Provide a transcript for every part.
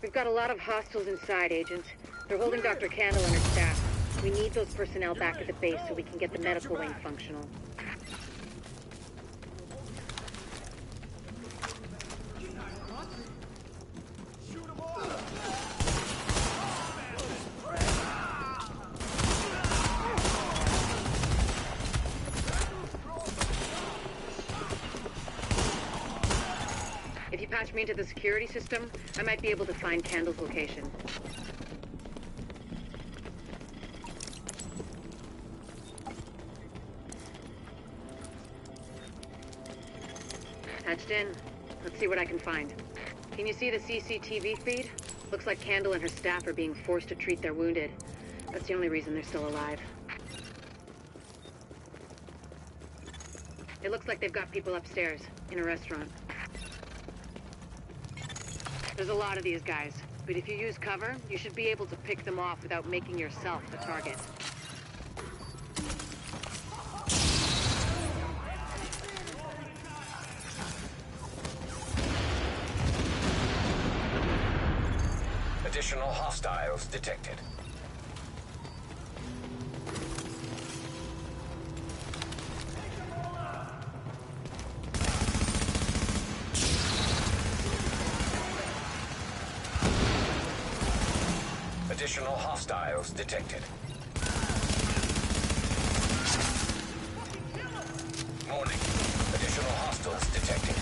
We've got a lot of hostiles inside, Agent. They're holding Dr. Candle and her staff. We need those personnel back at the base so we can get the medical wing functional. If you patch me into the security system, I might be able to find Candle's location. Patched in. Let's see what I can find. Can you see the CCTV feed? Looks like Candle and her staff are being forced to treat their wounded. That's the only reason they're still alive. It looks like they've got people upstairs, in a restaurant. There's a lot of these guys, but if you use cover, you should be able to pick them off without making yourself the target. Additional hostiles detected. Additional hostiles detected. Warning. Additional hostiles detected.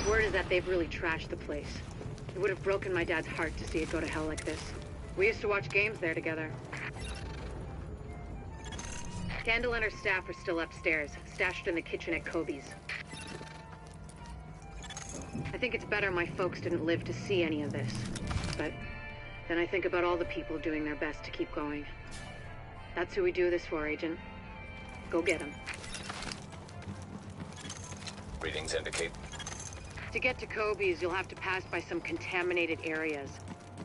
Word is that they've really trashed the place. It would have broken my dad's heart to see it go to hell like this. We used to watch games there together. Candle and her staff are still upstairs, stashed in the kitchen at Kobe's. I think it's better my folks didn't live to see any of this. But then I think about all the people doing their best to keep going. That's who we do this for, Agent. Go get them. Readings indicate. To get to Kobe's, you'll have to pass by some contaminated areas.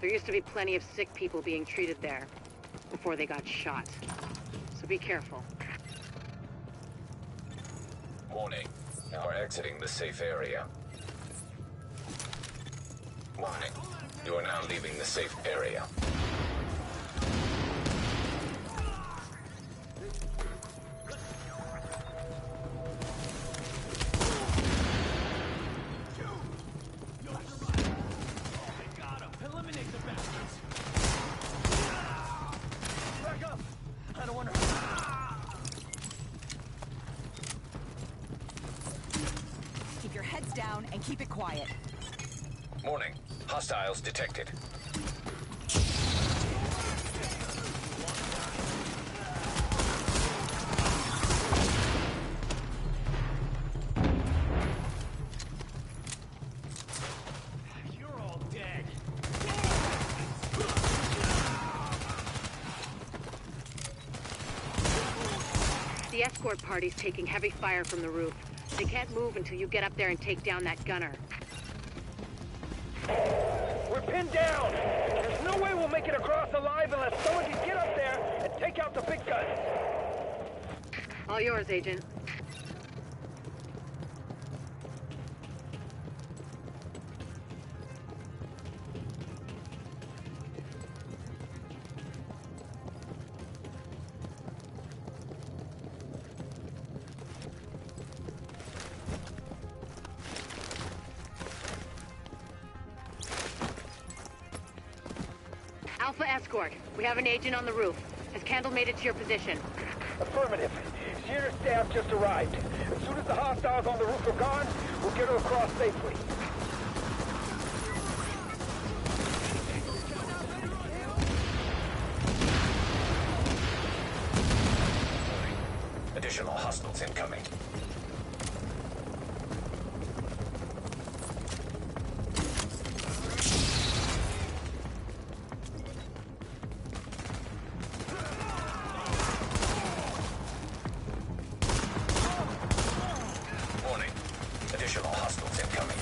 There used to be plenty of sick people being treated there before they got shot. So be careful. Warning. You are exiting the safe area. Warning. You are now leaving the safe area. Keep your heads down and keep it quiet. Warning. Hostiles detected. You're all dead. The escort party's taking heavy fire from the roof. They can't move until you get up there and take down that gunner. We're pinned down. There's no way we'll make it across alive unless someone can get up there and take out the big guns. All yours, Agent. Alpha Escort, we have an agent on the roof. Has Candle made it to your position? Affirmative. She and her staff just arrived. As soon as the hostiles on the roof are gone, we'll get her across safely. Additional hostiles incoming. Warning. Additional hostiles incoming.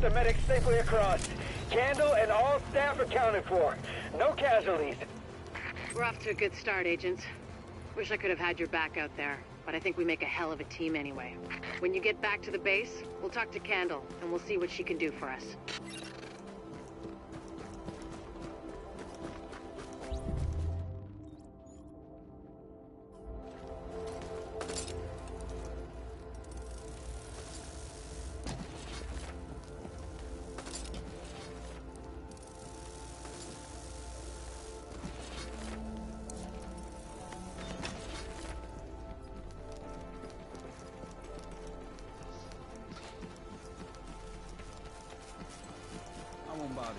got the medics safely across. Candle and all staff accounted for. No casualties. We're off to a good start, agents. Wish I could have had your back out there, but I think we make a hell of a team anyway. When you get back to the base, we'll talk to Candle, and we'll see what she can do for us. Body.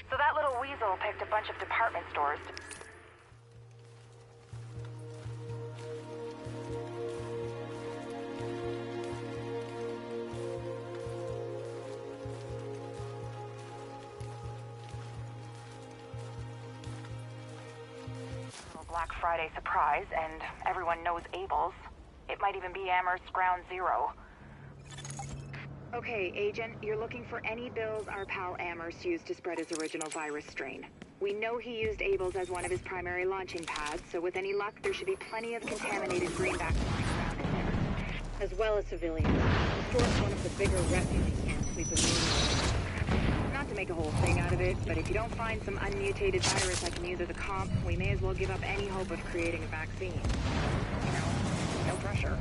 So that little weasel picked a bunch of department stores. Black Friday surprise, and everyone knows Abel's. It might even be Amherst's ground zero. Okay, Agent, you're looking for any bills our pal Amherst used to spread his original virus strain. We know he used Abel's as one of his primary launching pads, so with any luck, there should be plenty of contaminated greenbacks lying around in there. As well as civilians. The store's one of the bigger refugee camps we've been meaning. Not to make a whole thing out of it, but if you don't find some unmutated virus I can use as a comp, we may as well give up any hope of creating a vaccine. You know, no pressure.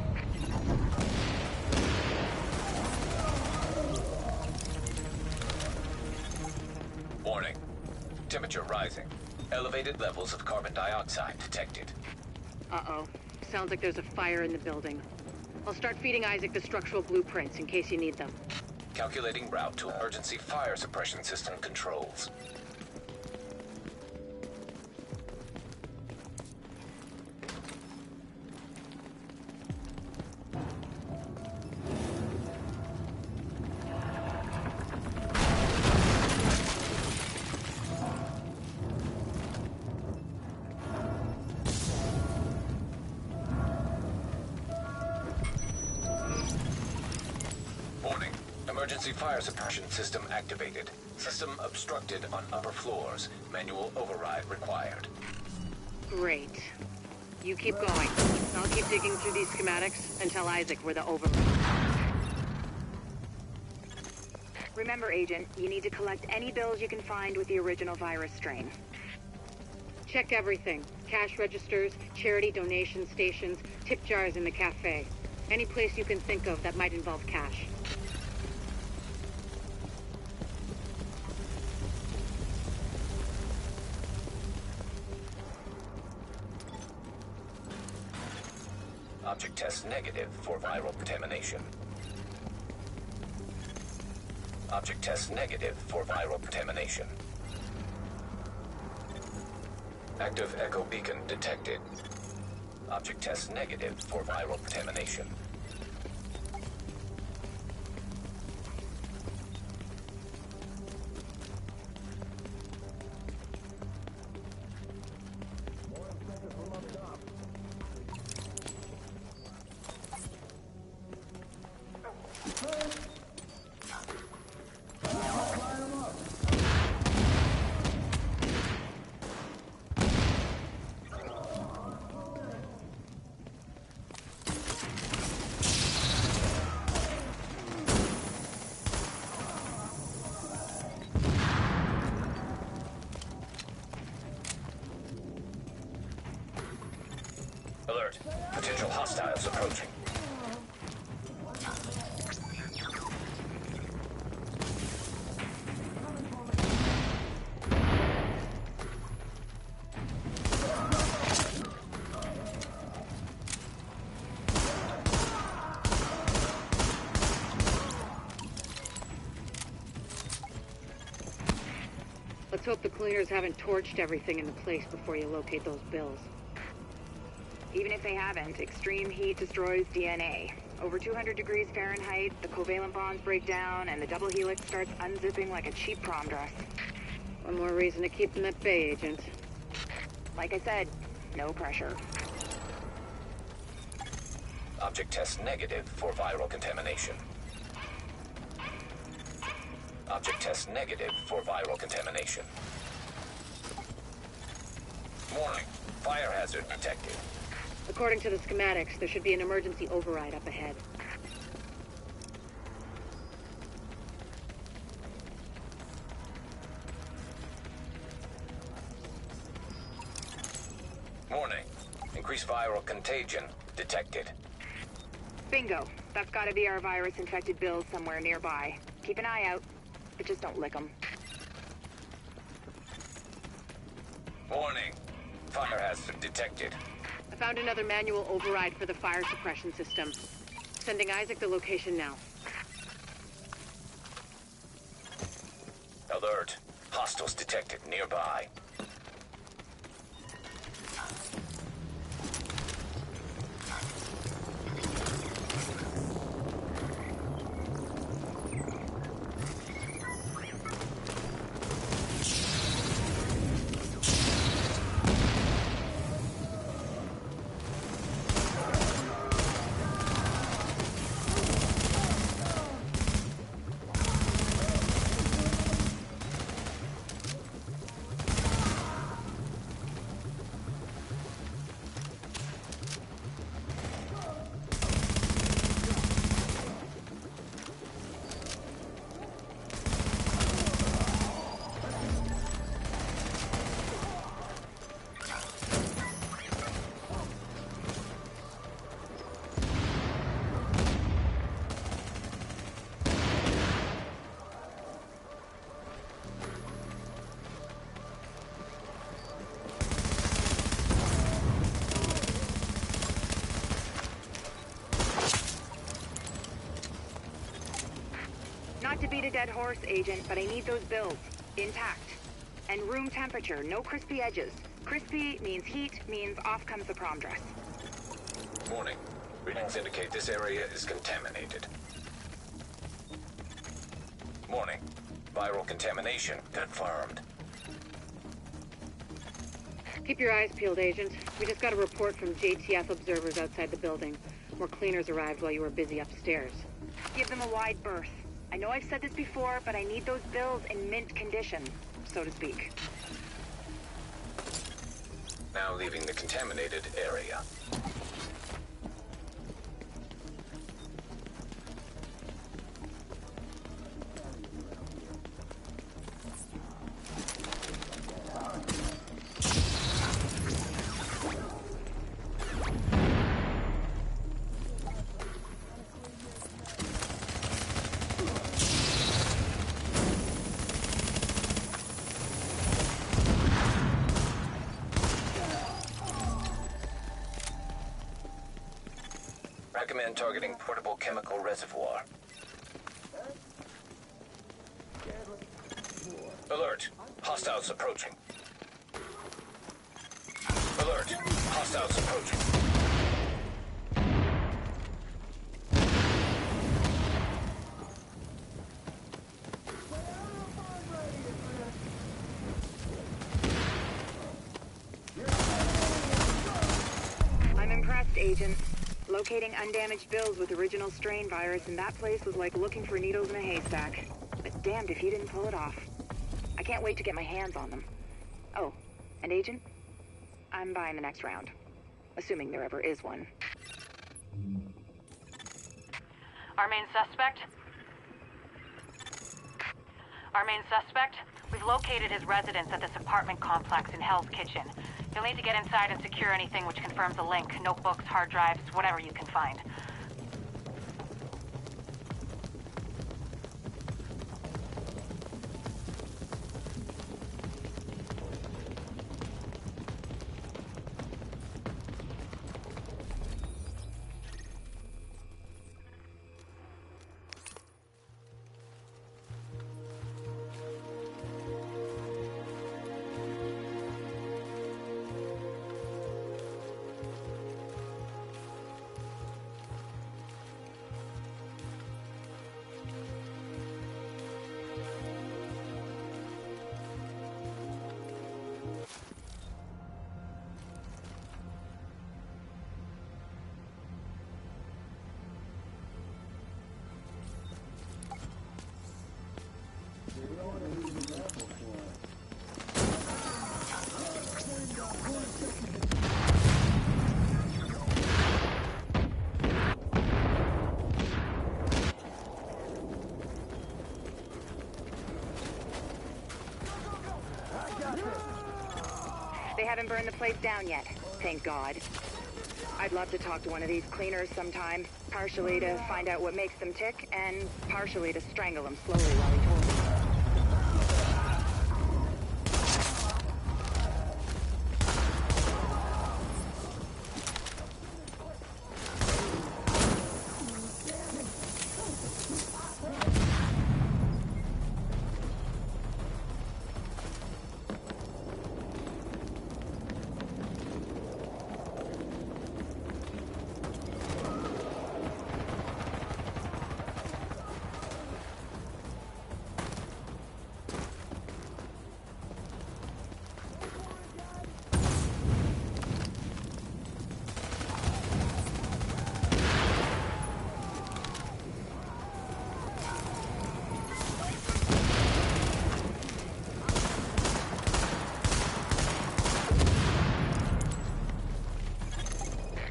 Warning. Temperature rising. Elevated levels of carbon dioxide detected. Uh-oh. Sounds like there's a fire in the building. I'll start feeding Isaac the structural blueprints in case you need them. Calculating route to emergency fire suppression system controls. Warning. Emergency fire suppression system activated. System obstructed on upper floors. Manual override required. Great. You keep going. I'll keep digging through these schematics and tell Isaac we're the overlord. Remember, Agent, you need to collect any bills you can find with the original virus strain. Check everything. Cash registers, charity donation stations, tip jars in the cafe. Any place you can think of that might involve cash. Object test negative for viral contamination. Object test negative for viral contamination. Active echo beacon detected. Object test negative for viral contamination. Alert. Potential hostiles approaching. Let's hope the cleaners haven't torched everything in the place before you locate those bills. Even if they haven't, extreme heat destroys DNA. Over 200 degrees Fahrenheit, the covalent bonds break down, and the double helix starts unzipping like a cheap prom dress. One more reason to keep them at bay, Agent. Like I said, no pressure. Object test negative for viral contamination. Object test negative for viral contamination. Warning. Fire hazard detected. According to the schematics, there should be an emergency override up ahead. Warning. Increased viral contagion detected. Bingo. That's gotta be our virus-infected bills somewhere nearby. Keep an eye out, but just don't lick them. Warning. Fire hazard detected. I found another manual override for the fire suppression system. Sending Isaac the location now. Alert. Hostiles detected nearby. Not to beat a dead horse, Agent, but I need those builds. Intact. And room temperature, no crispy edges. Crispy means heat, means off comes the prom dress. Warning. Readings indicate this area is contaminated. Warning. Viral contamination confirmed. Keep your eyes peeled, Agent. We just got a report from JTF observers outside the building. More cleaners arrived while you were busy upstairs. Give them a wide berth. I know I've said this before, but I need those bills in mint condition, so to speak. Now leaving the contaminated area. Recommend targeting portable chemical reservoir. Alert. Hostiles approaching. Alert. Hostiles approaching. I'm impressed, Agent. Locating undamaged bills with original strain virus in that place was like looking for needles in a haystack. But damned if you didn't pull it off. I can't wait to get my hands on them. Oh, and Agent? I'm buying the next round. Assuming there ever is one. Our main suspect? We've located his residence at this apartment complex in Hell's Kitchen. You'll need to get inside and secure anything which confirms a link. Notebooks, hard drives, whatever you can find. haven't burned the place down yet. Thank God. I'd love to talk to one of these cleaners sometime. Partially to find out what makes them tick, and partially to strangle them slowly while he told me.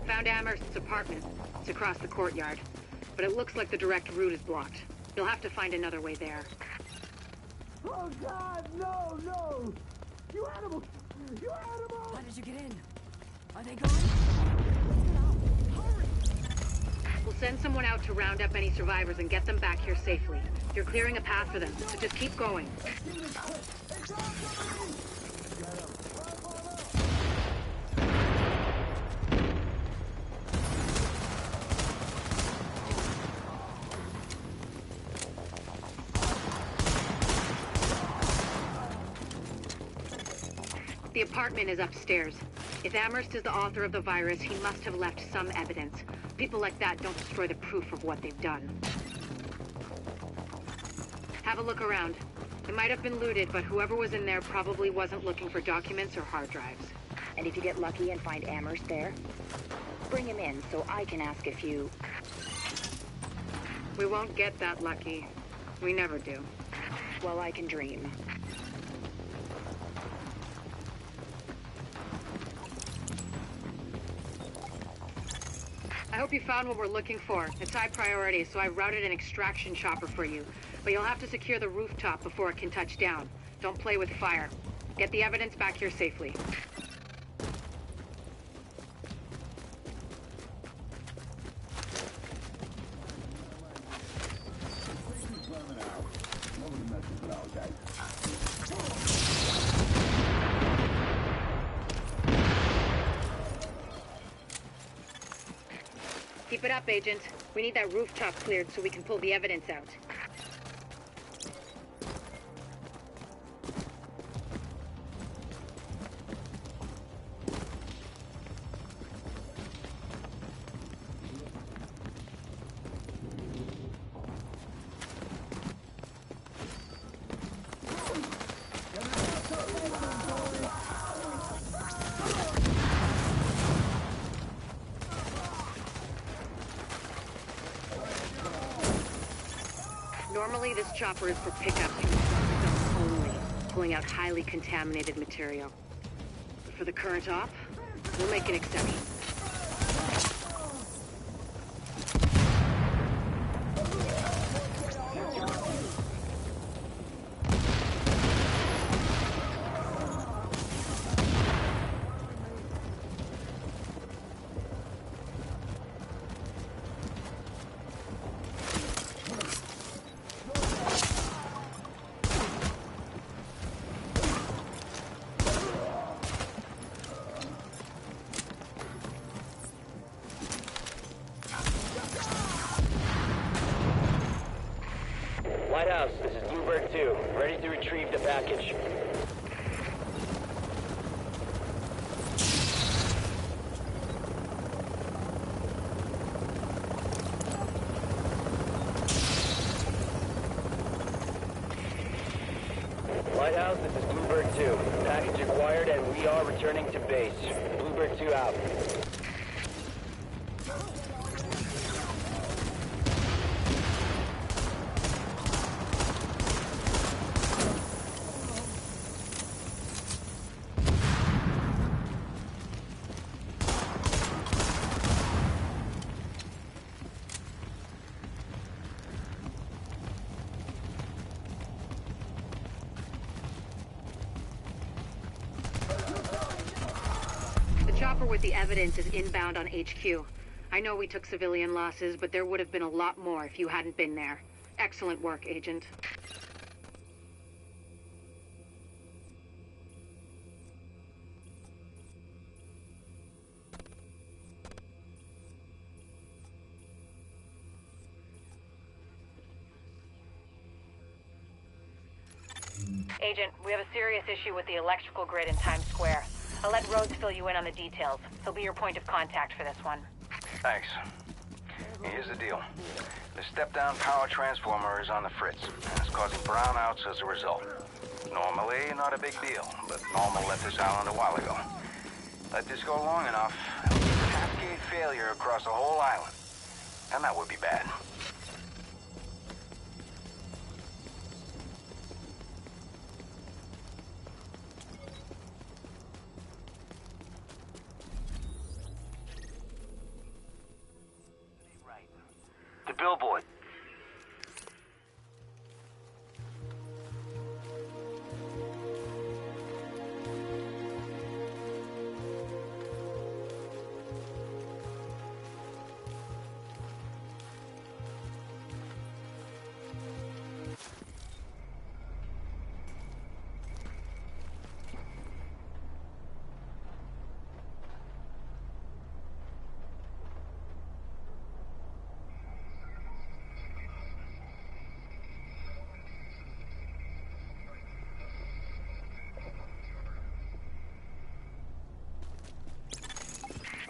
Found Amherst's apartment. It's across the courtyard. But it looks like the direct route is blocked. You'll have to find another way there. Oh God, no, no! You animals! You animals! How did you get in? Are they gone? Let's get out. Hurry! We'll send someone out to round up any survivors and get them back here safely. You're clearing a path for them, so just keep going. The apartment is upstairs. If Amherst is the author of the virus, he must have left some evidence. People like that don't destroy the proof of what they've done. Have a look around. It might have been looted, but whoever was in there probably wasn't looking for documents or hard drives. And if you get lucky and find Amherst there, bring him in so I can ask a few. We won't get that lucky. We never do. Well, I can dream. I hope you found what we're looking for. It's high priority, so I routed an extraction chopper for you. But you'll have to secure the rooftop before it can touch down. Don't play with fire. Get the evidence back here safely. Keep it up, Agent. We need that rooftop cleared so we can pull the evidence out. Normally, this chopper is for pickups from the only, pulling out highly contaminated material. But for the current op, we'll make an exception. Lighthouse, this is Bluebird 2. Ready to retrieve the package. Lighthouse, this is Bluebird 2. Package acquired and we are returning to base. Bluebird 2 out. Chopper with the evidence is inbound on HQ. I know we took civilian losses, but there would have been a lot more if you hadn't been there. Excellent work, Agent. Agent, we have a serious issue with the electrical grid in Times Square. I'll let Rhodes fill you in on the details. He'll be your point of contact for this one. Thanks. Here's the deal. The step-down power transformer is on the fritz, and it's causing brownouts as a result. Normally, not a big deal, but Normal left this island a while ago. Let this go long enough, and we'll get a cascade failure across the whole island. And that would be bad. The billboard.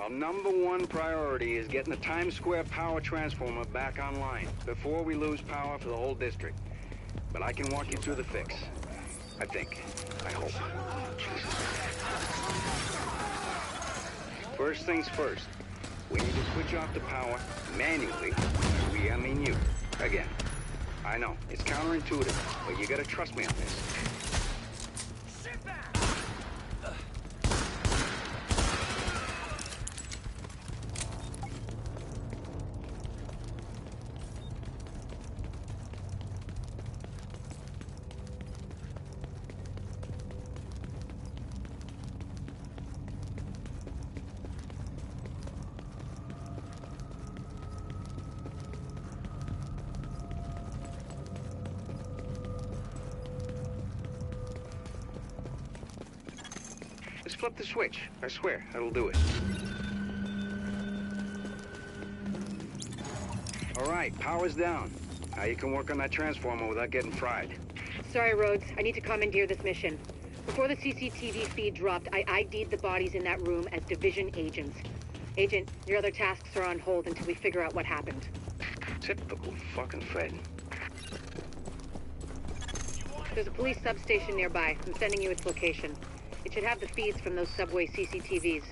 Our number one priority is getting the Times Square power transformer back online before we lose power for the whole district. But I can walk you through the fix. I think. I hope. First things first. We need to switch off the power manually. I mean you. Again. I know, it's counterintuitive, but you gotta trust me on this. Just flip the switch. I swear, that'll do it. All right, power's down. Now you can work on that transformer without getting fried. Sorry, Rhodes. I need to commandeer this mission. Before the CCTV feed dropped, I ID'd the bodies in that room as Division agents. Agent, your other tasks are on hold until we figure out what happened. Typical fucking Fred. There's a police substation nearby. I'm sending you its location. It should have the feeds from those subway CCTVs.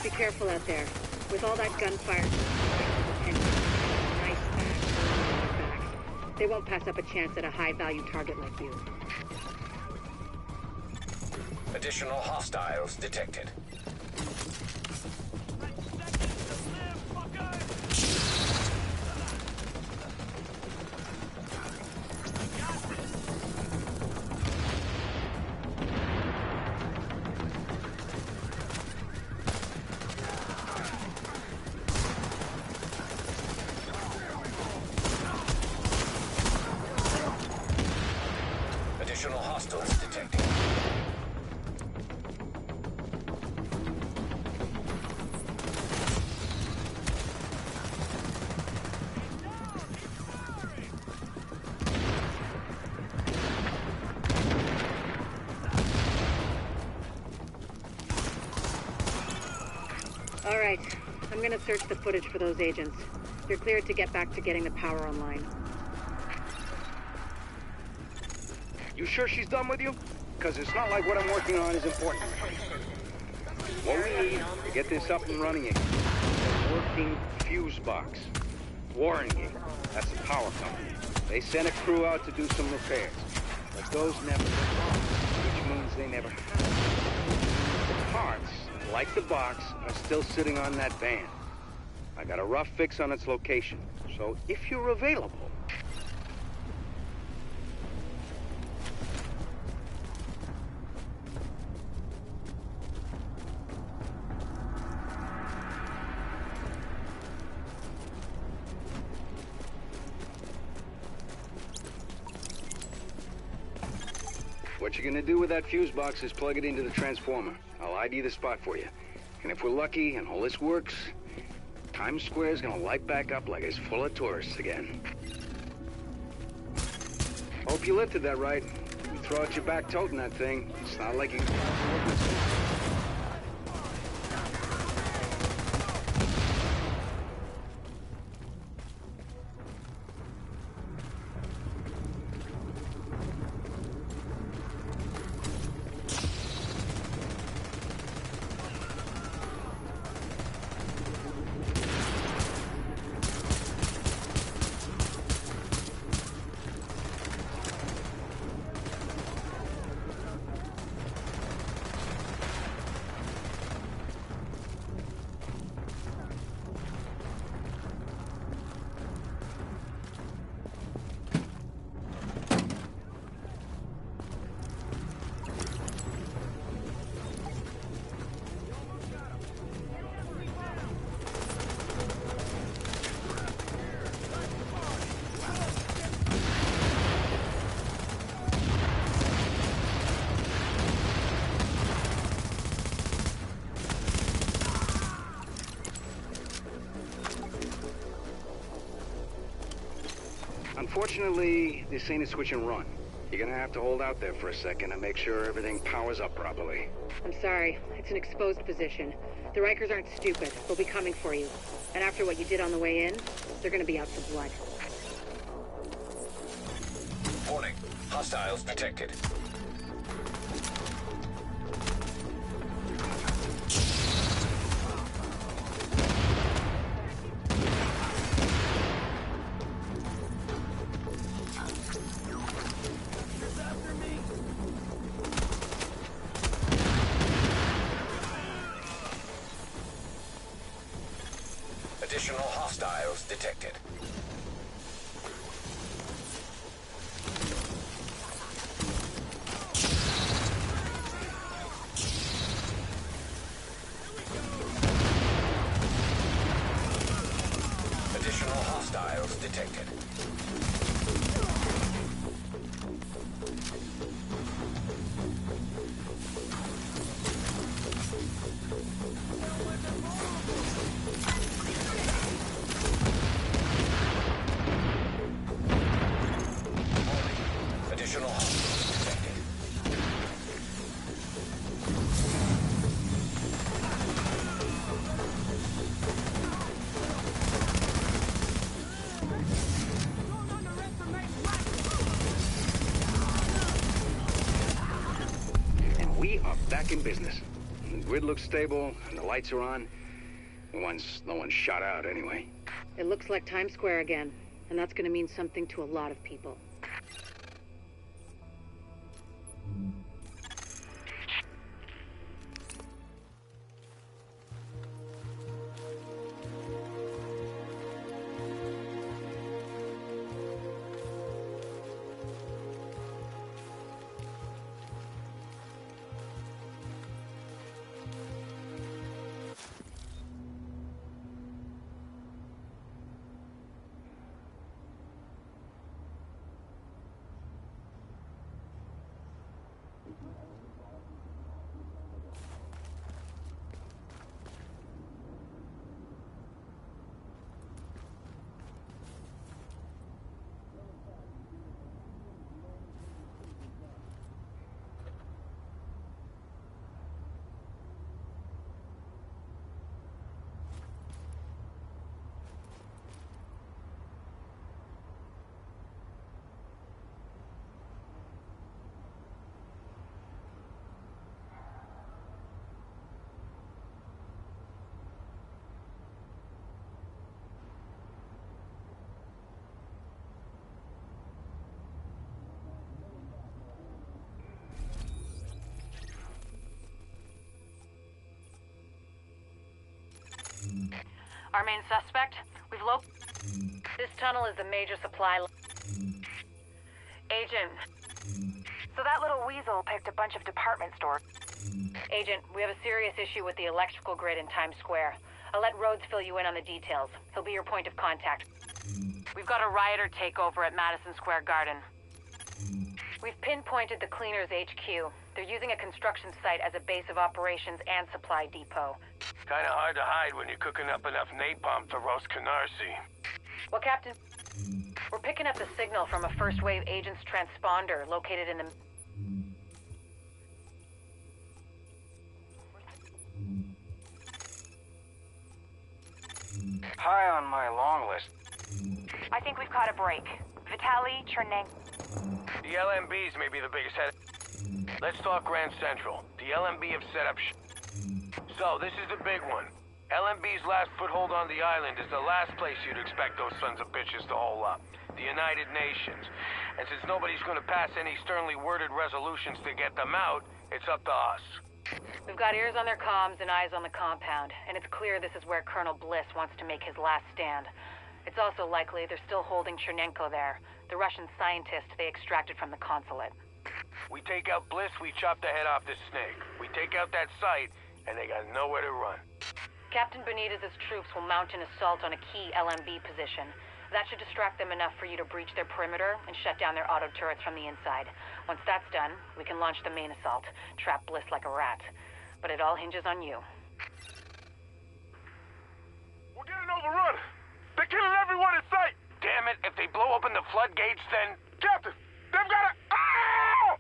Be careful out there. With all that gunfire and nice backs, they won't pass up a chance at a high-value target like you. Additional hostiles detected. Additional hostiles detected. All right. I'm gonna search the footage for those agents. You're cleared to get back to getting the power online. You sure she's done with you? Because it's not like what I'm working on is important. What we need to get this up and running again is a working fuse box. Warren, that's the power company. They sent a crew out to do some repairs. But those never went, which means they never happened. The parts, like the box, are still sitting on that van. I got a rough fix on its location. So if you're available, What you're gonna do with that fuse box is plug it into the transformer. I'll ID the spot for you. And if we're lucky and all this works, Times Square is gonna light back up like it's full of tourists again. Hope you lifted that right. You throw out your back toting that thing. It's not like you can... Unfortunately, this ain't a switch and run. You're gonna have to hold out there for a second and make sure everything powers up properly. I'm sorry. It's an exposed position. The Rikers aren't stupid. They'll be coming for you. And after what you did on the way in, they're gonna be out for blood. Warning. Hostiles detected. Additional hostiles detected. Additional hostiles detected. Additional hostiles detected. And we are back in business. The grid looks stable, and the lights are on. No one's shot out anyway. It looks like Times Square again, and that's gonna mean something to a lot of people. Our main suspect? We've This tunnel is the major supply... Agent. So that little weasel picked a bunch of department stores. Agent, we have a serious issue with the electrical grid in Times Square. I'll let Rhodes fill you in on the details. He'll be your point of contact. We've got a rioter takeover at Madison Square Garden. We've pinpointed the Cleaners HQ. They're using a construction site as a base of operations and supply depot. Kinda hard to hide when you're cooking up enough napalm to roast Canarsie. Well, Captain, we're picking up the signal from a first-wave agent's transponder located in the... High on my long list. I think we've caught a break. Vitaly Chernenko. The LMBs may be the biggest head. Let's talk Grand Central. The LMB have set up So, this is the big one. LMB's last foothold on the island is the last place you'd expect those sons of bitches to hole up. The United Nations. And since nobody's gonna pass any sternly worded resolutions to get them out, it's up to us. We've got ears on their comms and eyes on the compound, and it's clear this is where Colonel Bliss wants to make his last stand. It's also likely they're still holding Chernenko there, the Russian scientist they extracted from the consulate. We take out Bliss, we chop the head off this snake. We take out that site, and they got nowhere to run. Captain Benitez's troops will mount an assault on a key LMB position. That should distract them enough for you to breach their perimeter and shut down their auto turrets from the inside. Once that's done, we can launch the main assault, trap Bliss like a rat. But it all hinges on you. We're getting overrun! They're killing everyone in sight! Damn it, if they blow open the floodgates, then... Captain! They've got a... Ah!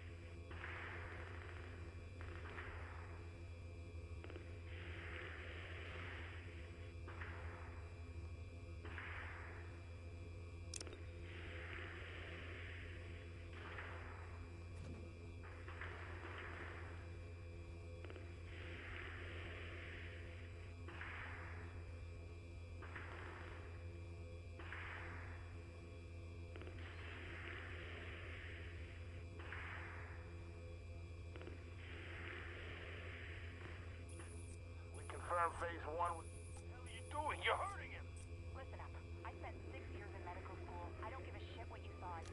Phase 1 was... What the hell are you doing? You're hurting him! Listen up. I spent 6 years in medical school. I don't give a shit what you thought.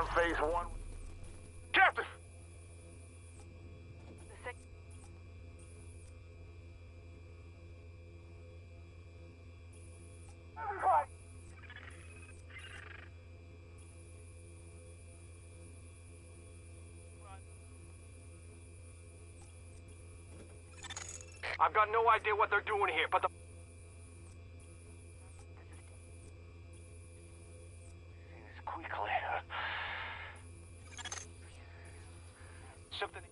confirm phase 1. Captain! I've got no idea what they're doing here, but the... Quickly. Something...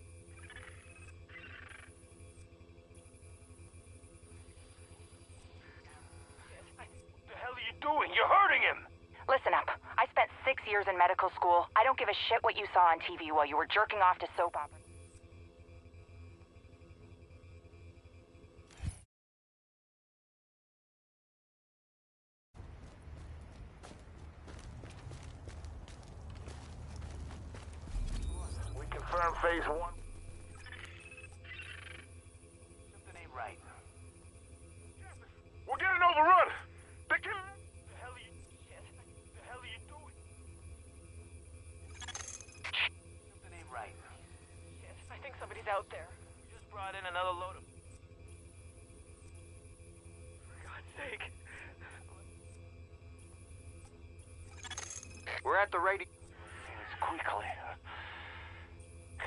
What the hell are you doing? You're hurting him! Listen up. I spent 6 years in medical school. I don't give a shit what you saw on TV while you were jerking off to soap operas. We confirm phase 1. Something ain't right. We're getting overrun! They're killing... The hell are you... Shit. The hell are you doing? Something ain't right. Shit, I think somebody's out there. We just brought in another load of... For God's sake. We're at the radio... Quickly.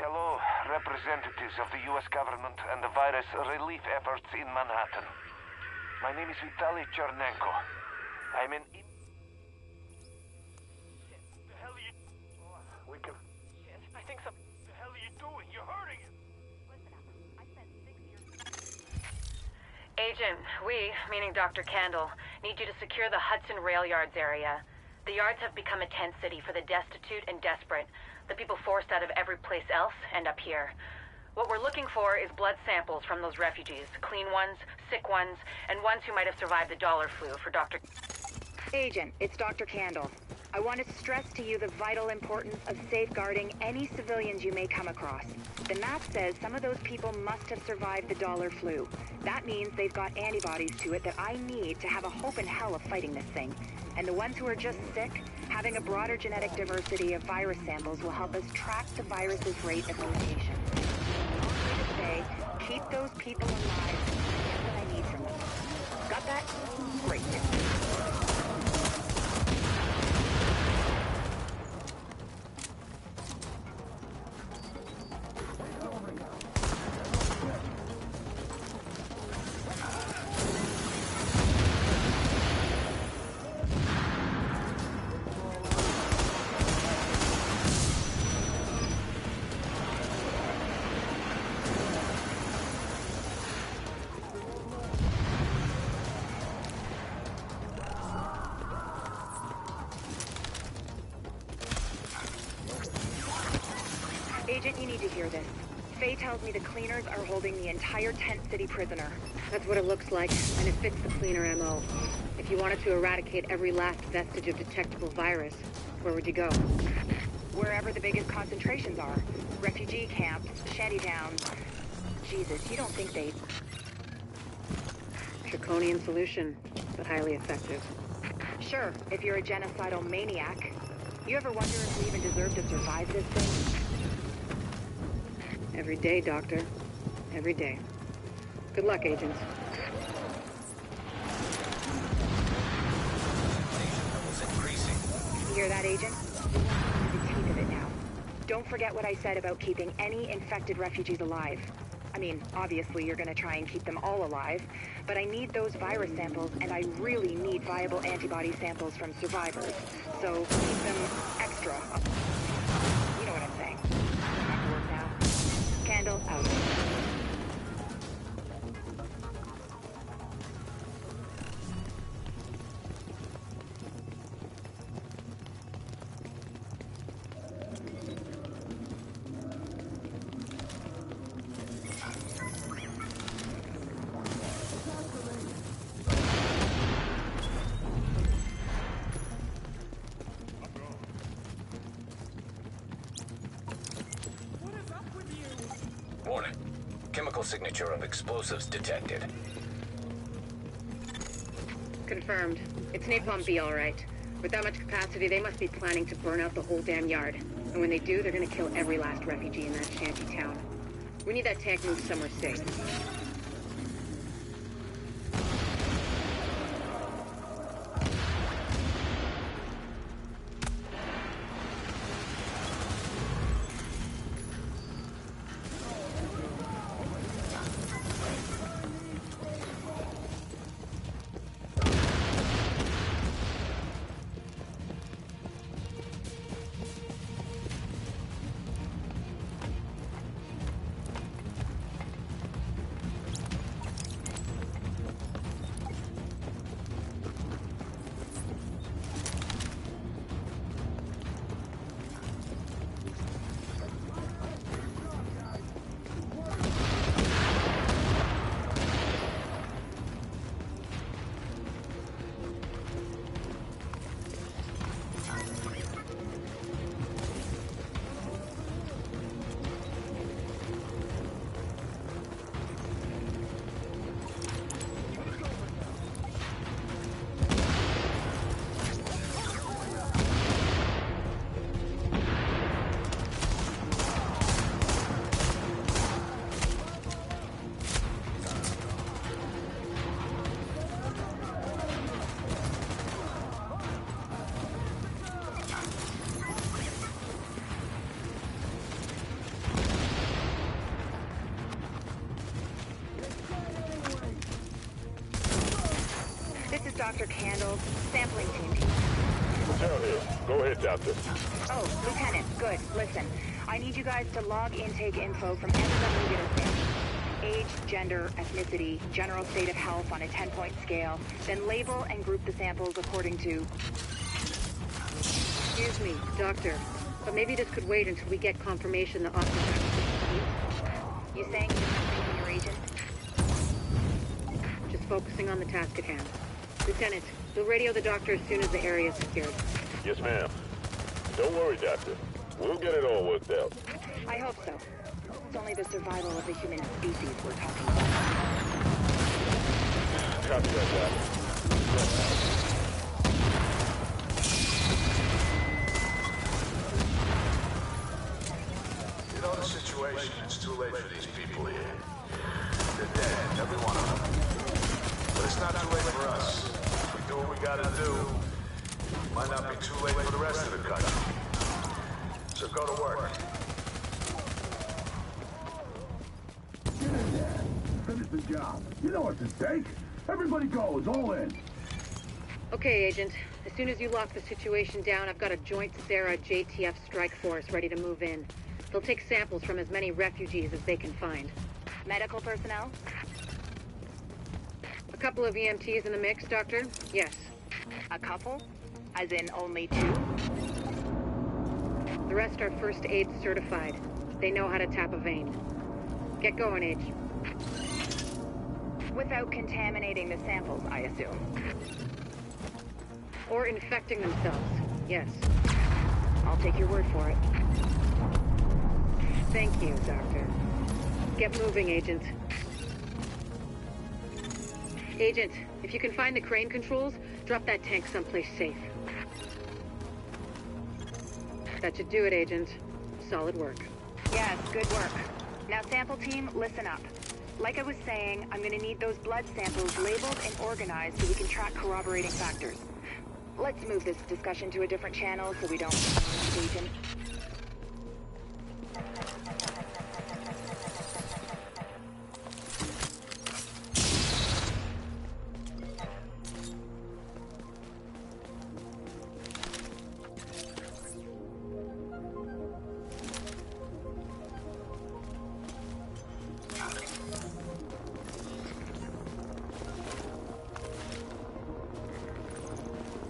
Hello, representatives of the U.S. government and the virus relief efforts in Manhattan. My name is Vitaly Chernenko. I'm in... Shit, the hell are you... We can... Shit, I think some... The hell are you doing? You're hurting him! Listen up. I spent 6 years... Agent, we, meaning Dr. Candle, need you to secure the Hudson Rail Yards area. The yards have become a tent city for the destitute and desperate. The people forced out of every place else end up here. What we're looking for is blood samples from those refugees. Clean ones, sick ones, and ones who might have survived the dollar flu for Dr. Agent, it's Dr. Candle. I want to stress to you the vital importance of safeguarding any civilians you may come across. The map says some of those people must have survived the dollar flu. That means they've got antibodies to it that I need to have a hope in hell of fighting this thing. And the ones who are just sick, having a broader genetic diversity of virus samples will help us track the virus's rate of mutation. Say, keep those people alive. That's what I need from them. Got that? Great. Agent, you need to hear this. Faye tells me the cleaners are holding the entire tent city prisoner. That's what it looks like, and it fits the cleaner MO. If you wanted to eradicate every last vestige of detectable virus, where would you go? Wherever the biggest concentrations are. Refugee camps, shanty-towns. Jesus, you don't think they... Draconian solution, but highly effective. Sure, if you're a genocidal maniac. You ever wonder if we even deserve to survive this thing? Every day, Doctor. Every day. Good luck, agents. You hear that, Agent? The teeth of it now. Don't forget what I said about keeping any infected refugees alive. I mean, obviously you're gonna try and keep them all alive, but I need those virus samples, and I really need viable antibody samples from survivors. So keep them extra. You know what I'm saying. Back to work now. Candle out. Warning. Chemical signature of explosives detected. Confirmed. It's napalm B, all right. With that much capacity, they must be planning to burn out the whole damn yard. And when they do, they're gonna kill every last refugee in that shanty town. We need that tank moved somewhere safe. Dr. Candles, sampling team. Lieutenant here. Go ahead, Doctor. Oh, Lieutenant, good. Listen, I need you guys to log intake info from everyone we get a sample. Age, gender, ethnicity, general state of health on a 10-point scale, then label and group the samples according to... Excuse me, Doctor, but maybe this could wait until we get confirmation the officer... You saying you're taking your agent? Just focusing on the task at hand. Lieutenant, we'll radio the doctor as soon as the area is secured. Yes, ma'am. Don't worry, Doctor. We'll get it all worked out. I hope so. It's only the survival of the human species we're talking about. Copy that, Doctor. You know the situation. It's too late for these people here. They're dead, every one of them. But it's not too late for us. If we do what we gotta do, it might not be too late for the rest of the country. So go to work. Get in there. Finish the job. You know what's at stake. Everybody goes, all in. Okay, Agent. As soon as you lock the situation down, I've got a joint Sarah JTF strike force ready to move in. They'll take samples from as many refugees as they can find. Medical personnel? A couple of EMTs in the mix, Doctor? Yes. A couple? As in only two? The rest are first aid certified. They know how to tap a vein. Get going, Age. Without contaminating the samples, I assume. Or infecting themselves, yes. I'll take your word for it. Thank you, Doctor. Get moving, Agent. Agent, if you can find the crane controls, drop that tank someplace safe. That should do it, Agent. Solid work. Yes, good work. Now, sample team, listen up. Like I was saying, I'm gonna need those blood samples labeled and organized so we can track corroborating factors. Let's move this discussion to a different channel so we don't engage in...